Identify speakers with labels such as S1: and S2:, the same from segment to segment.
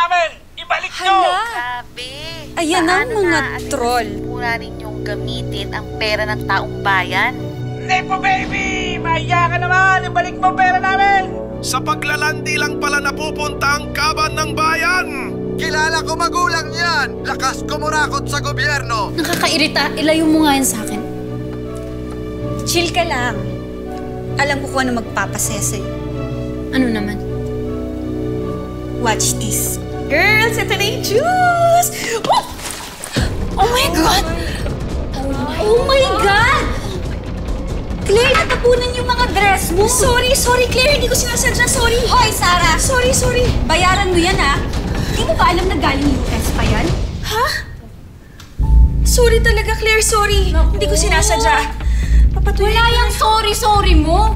S1: namin! Ibalik nyo!
S2: Grabe.
S3: Ayan ang mga troll.
S2: Mura ninyong gamitin ang pera ng taong bayan.
S1: Nepo baby! Mahiya ka naman! Ibalik mo ang pera namin!
S4: Sa paglalandi lang pala napupunta ang kaban ng bayan!
S5: Kilala ko magulang yan! Lakas kumurakot sa gobyerno!
S3: Nakakairita. Ilayo mo nga yan sa akin. Chill ka lang. Alam ko kung ano magpapasaya sa'yo. Ano naman? Watch this. Girls, ito na yung juice! Oh my God! Oh my God! Claire, natapunan yung mga dress mo. Sorry, Claire. Hindi ko sinasadya. Sorry. Hoy, Sarah. Sorry. Bayaran mo yan, ha? Hindi mo ba alam na galing US pa yan? Ha? Sorry talaga, Claire. Sorry. Hindi ko sinasadya. Papatuloy. Wala yung sorry mo.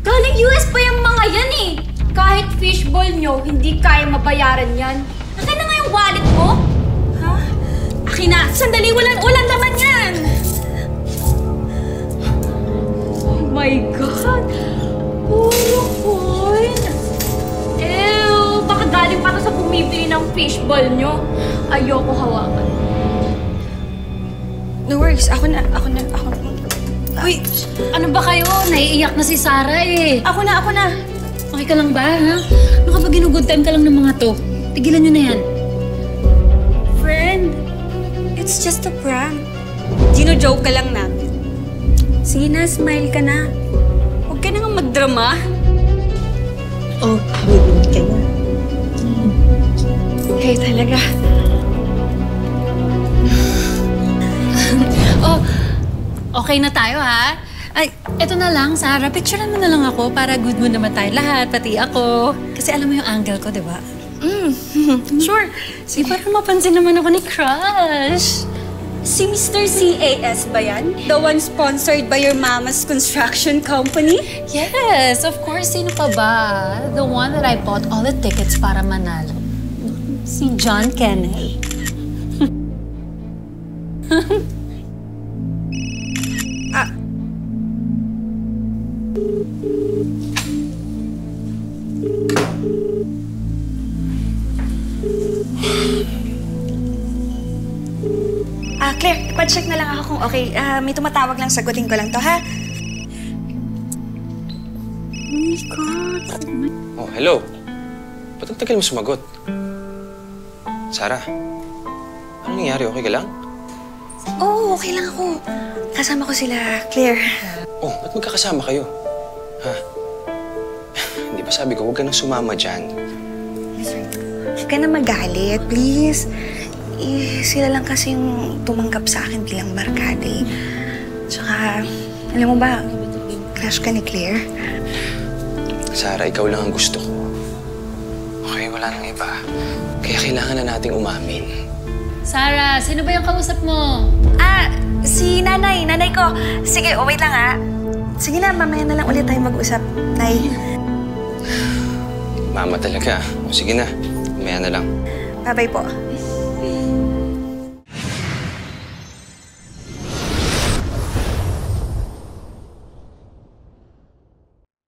S3: Galing US pa yung mga yan, eh. Kahit fishball nyo, hindi kaya mabayaran yan. Akin na nga yung wallet mo. Ha? Akin na. Sandali, walang laman yan. Oh my God! Coin! Ew! Baka galing pa to sa bumibili ng fishball nyo. Ayoko hawakan. No worries. Ako na. Uy! Ano ba kayo? Naiiyak na si Sarah eh. Ako na. Okay ka lang ba, ha? Ano ka ba ginugood time ka lang ng mga to? Tigilan nyo na yan. Friend, it's just a prank. Gino-joke ka lang namin. Sige na, smile ka na. Huwag ka na nga magdrama. Oh, bibig ka na. Hey, talaga. Oh, okay na tayo, ha? Ay, eto na lang, Sarah. Picturean mo na lang ako para good mood naman tayo lahat, pati ako. Kasi alam mo yung angle ko, di ba? Sure. Sige, parang mapansin naman ako ni Crush. Si Mr. CAS ba yan? The one sponsored by your mama's construction company? Yes, of course. Sino pa ba? The one that I bought all the tickets para manalo. Si John Kennel. Claire, ipa-check na lang ako kung okay. May tumatawag lang, sagutin ko lang to, ha? Oh my God.
S6: Oh, hello. Ba't ang tagal mo sumagot? Sarah, ano nangyari? Okay ka lang?
S3: Oo, okay lang ako. Kasama ko sila, Claire.
S6: Oh, ba't magkakasama kayo? Ha? Hindi ba sabi ko, huwag ka nang sumama dyan?
S3: Huwag ka na magalit, please. Sila lang kasi yung tumanggap sa akin bilang barkada eh. Tsaka, alam mo ba, crush ka ni Claire?
S6: Sarah, ikaw lang ang gusto ko. Okay, wala nang iba. Kaya kailangan na nating umamin.
S3: Sarah, sino ba yung kausap mo? Si Nanay. Nanay ko. Sige, wait lang ha. Sige na, mamaya na lang ulit tayo mag-usap, Nay.
S6: Mama talaga. O sige na, mamaya na lang.
S3: Bye-bye po.